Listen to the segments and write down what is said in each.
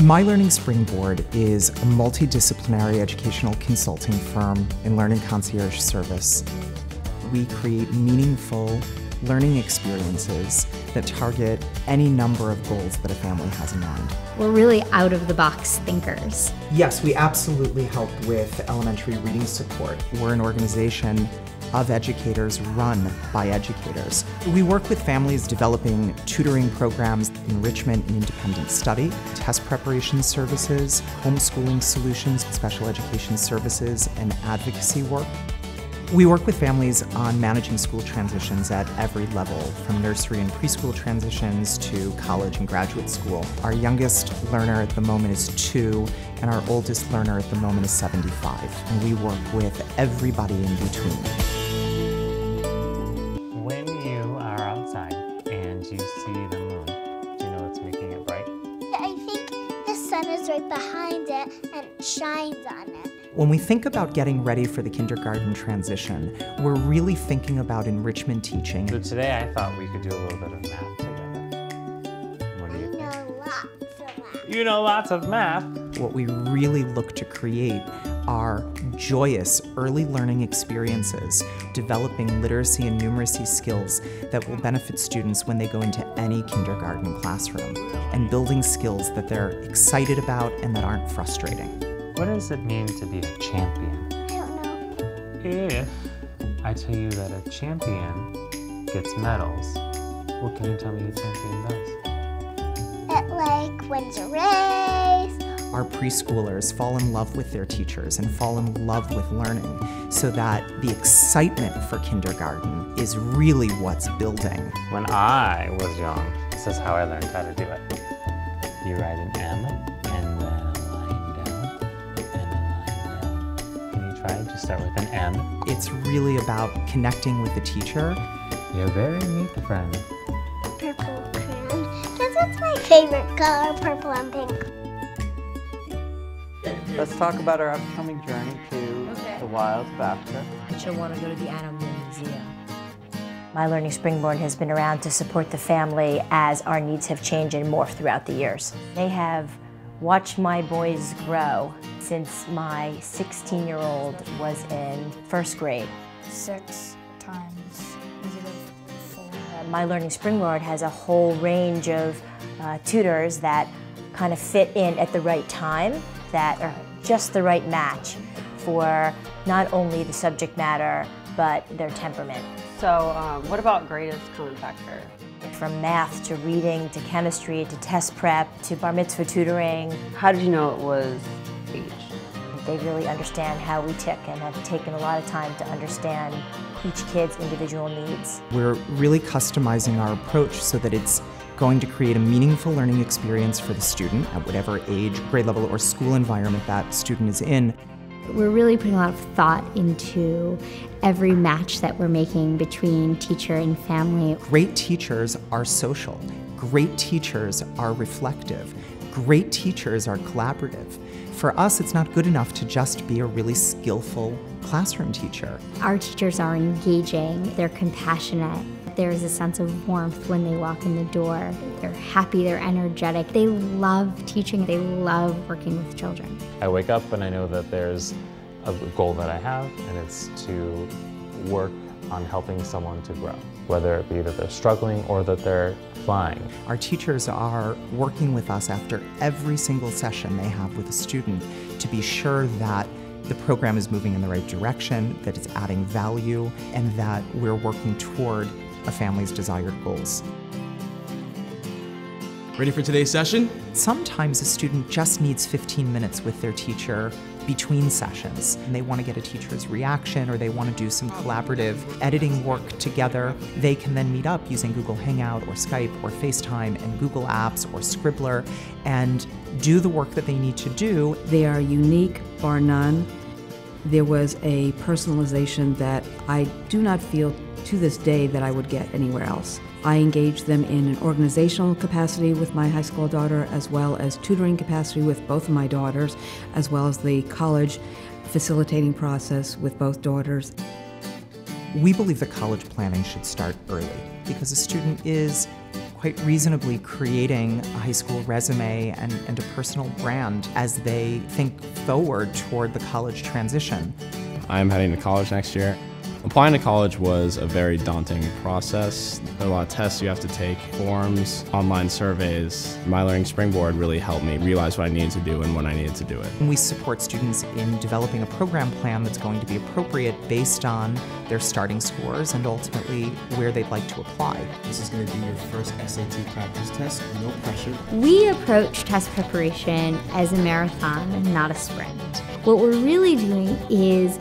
My Learning Springboard is a multidisciplinary educational consulting firm and learning concierge service. We create meaningful learning experiences that target any number of goals that a family has in mind. We're really out-of-the-box thinkers. Yes, we absolutely help with elementary reading support. We're an organization of educators run by educators. We work with families developing tutoring programs, enrichment and independent study, test preparation services, homeschooling solutions, special education services, and advocacy work. We work with families on managing school transitions at every level, from nursery and preschool transitions to college and graduate school. Our youngest learner at the moment is 2, and our oldest learner at the moment is 75. And we work with everybody in between. When you are outside and you see the moon, do you know what's making it bright? I think the sun is right behind it and it shines on it. When we think about getting ready for the kindergarten transition, we're really thinking about enrichment teaching. So today I thought we could do a little bit of math together. What do you think? I know lots of math. You know lots of math. What we really look to create are joyous early learning experiences, developing literacy and numeracy skills that will benefit students when they go into any kindergarten classroom, and building skills that they're excited about and that aren't frustrating. What does it mean to be a champion? I don't know. If I tell you that a champion gets medals, what can you tell me a champion does? It wins a race. Our preschoolers fall in love with their teachers and fall in love with learning, so that the excitement for kindergarten is really what's building. When I was young, this is how I learned how to do it. You write an M and then a line down and a line down. Can you try? Just start with an M. It's really about connecting with the teacher. You're very neat, friend. Purple crayon. Because it's my favorite color, purple and pink. Let's talk about our upcoming journey to the wilds of Africa. She'll want to go to the Animal Museum. My Learning Springboard has been around to support the family as our needs have changed and morphed throughout the years. They have watched my boys grow since my 16-year-old was in first grade. 6 times -4. My Learning Springboard has a whole range of tutors that kind of fit in at the right time, that are just the right match for not only the subject matter, but their temperament. So what about greatest common factor? From math to reading to chemistry to test prep to bar mitzvah tutoring. How did you know it was age? They really understand how we tick and have taken a lot of time to understand each kid's individual needs. We're really customizing our approach so that it's going to create a meaningful learning experience for the student at whatever age, grade level, or school environment that student is in. We're really putting a lot of thought into every match that we're making between teacher and family. Great teachers are social. Great teachers are reflective. Great teachers are collaborative. For us, it's not good enough to just be a really skillful classroom teacher. Our teachers are engaging, they're compassionate. There's a sense of warmth when they walk in the door. They're happy, they're energetic. They love teaching, they love working with children. I wake up and I know that there's a goal that I have, and it's to work on helping someone to grow, whether it be that they're struggling or that they're flying. Our teachers are working with us after every single session they have with a student to be sure that the program is moving in the right direction, that it's adding value, and that we're working toward a family's desired goals. Ready for today's session? Sometimes a student just needs 15 minutes with their teacher between sessions, and they want to get a teacher's reaction, or they want to do some collaborative editing work together. They can then meet up using Google Hangout or Skype or FaceTime and Google Apps or Scribbler and do the work that they need to do. They are unique, bar none. There was a personalization that I do not feel to this day that I would get anywhere else. I engage them in an organizational capacity with my high school daughter, as well as tutoring capacity with both of my daughters, as well as the college facilitating process with both daughters. We believe that college planning should start early because a student is quite reasonably creating a high school resume and a personal brand as they think forward toward the college transition. I'm heading to college next year. Applying to college was a very daunting process. There are a lot of tests you have to take, forms, online surveys. My Learning Springboard really helped me realize what I needed to do and when I needed to do it. We support students in developing a program plan that's going to be appropriate based on their starting scores and ultimately where they'd like to apply. This is going to be your first SAT practice test, no pressure. We approach test preparation as a marathon, not a sprint. What we're really doing is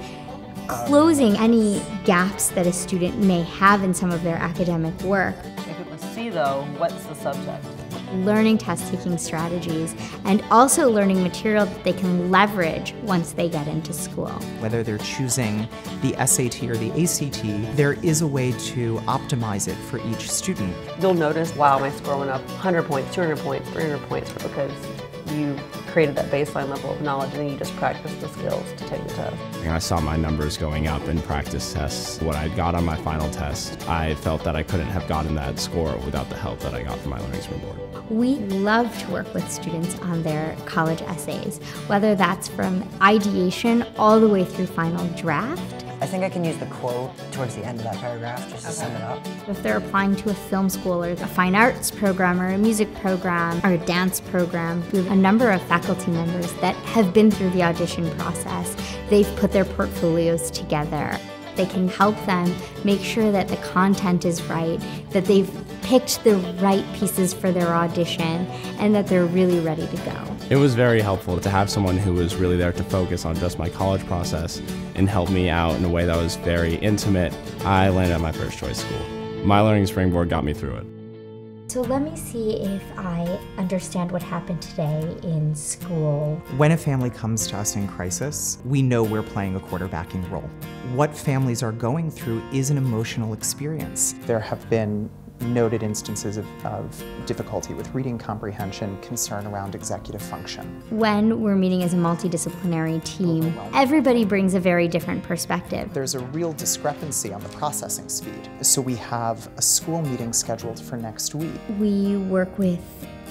closing any gaps that a student may have in some of their academic work. If it was C though, what's the subject? Learning test-taking strategies and also learning material that they can leverage once they get into school. Whether they're choosing the SAT or the ACT, there is a way to optimize it for each student. You'll notice, wow, my score went up 100 points, 200 points, 300 points because you created that baseline level of knowledge and then you just practice the skills to take the test. I saw my numbers going up in practice tests. What I got on my final test, I felt that I couldn't have gotten that score without the help that I got from my Learning Springboard. We love to work with students on their college essays, whether that's from ideation all the way through final draft. I think I can use the quote towards the end of that paragraph just to sum it up. If they're applying to a film school or a fine arts program or a music program or a dance program, we have a number of faculty members that have been through the audition process. They've put their portfolios together. They can help them make sure that the content is right, that they've picked the right pieces for their audition, and that they're really ready to go. It was very helpful to have someone who was really there to focus on just my college process and help me out in a way that was very intimate. I landed at my first choice school. My Learning Springboard got me through it. So let me see if I understand what happened today in school. When a family comes to us in crisis, we know we're playing a quarterbacking role. What families are going through is an emotional experience. There have been noted instances of difficulty with reading comprehension, concern around executive function. When we're meeting as a multidisciplinary team, everybody brings a very different perspective. There's a real discrepancy on the processing speed. So we have a school meeting scheduled for next week. We work with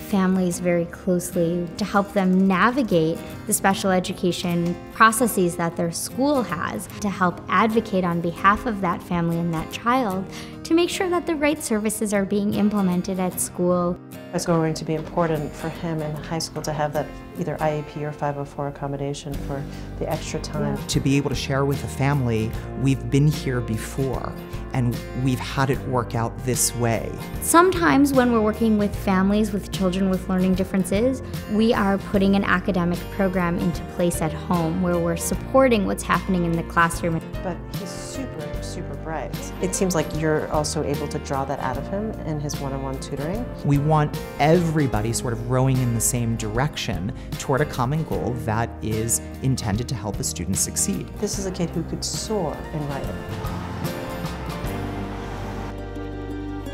families very closely to help them navigate the special education processes that their school has, to help advocate on behalf of that family and that child to make sure that the right services are being implemented at school. It's going to be important for him in high school to have that either IEP or 504 accommodation for the extra time. To be able to share with a family, we've been here before and we've had it work out this way. Sometimes when we're working with families with children with learning differences, we are putting an academic program into place at home where we're supporting what's happening in the classroom. But he's super bright. It seems like you're also able to draw that out of him in his one-on-one tutoring. We want everybody sort of rowing in the same direction toward a common goal that is intended to help a student succeed. This is a kid who could soar in writing.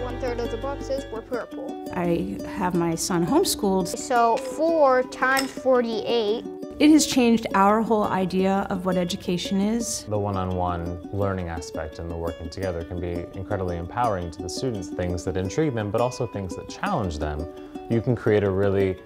1/3 of the boxes were purple. I have my son homeschooled. So 4 times 48. It has changed our whole idea of what education is. The one-on-one learning aspect and the working together can be incredibly empowering to the students, things that intrigue them, but also things that challenge them. You can create a really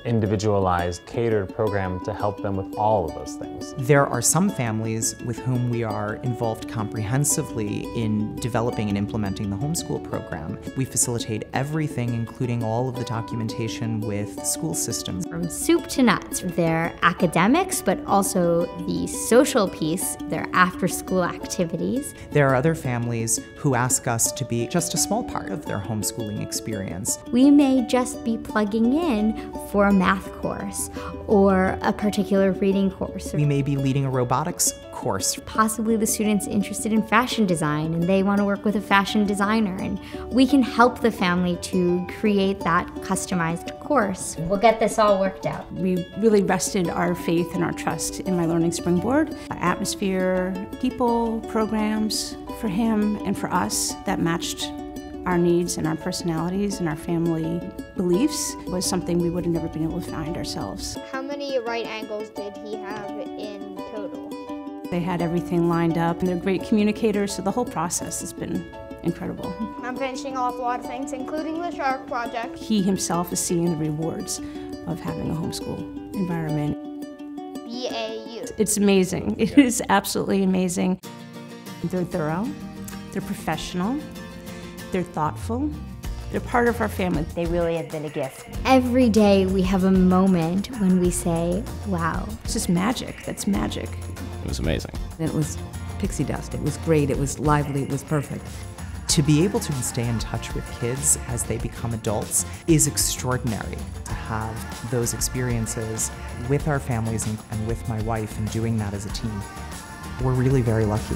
individualized, catered program to help them with all of those things. There are some families with whom we are involved comprehensively in developing and implementing the homeschool program. We facilitate everything, including all of the documentation with the school systems. From soup to nuts, their academics, but also the social piece, their after-school activities. There are other families who ask us to be just a small part of their homeschooling experience. We may just be plugging in for a math course or a particular reading course. We may be leading a robotics course. Possibly the student's interested in fashion design and they want to work with a fashion designer, and we can help the family to create that customized course. We'll get this all worked out. We really rested our faith and our trust in My Learning Springboard. Atmosphere, people, programs for him and for us that matched our needs and our personalities and our family beliefs was something we would have never been able to find ourselves. How many right angles did he have in total? They had everything lined up and they're great communicators, so the whole process has been incredible. I'm finishing off a lot of things, including the Shark Project. He himself is seeing the rewards of having a homeschool environment. BAU. It's amazing. It is absolutely amazing. They're thorough, they're professional, they're thoughtful, they're part of our family. They really have been a gift. Every day we have a moment when we say, wow. It's just magic. That's magic. It was amazing. It was pixie dust. It was great. It was lively. It was perfect. To be able to stay in touch with kids as they become adults is extraordinary. To have those experiences with our families and with my wife and doing that as a team, we're really very lucky.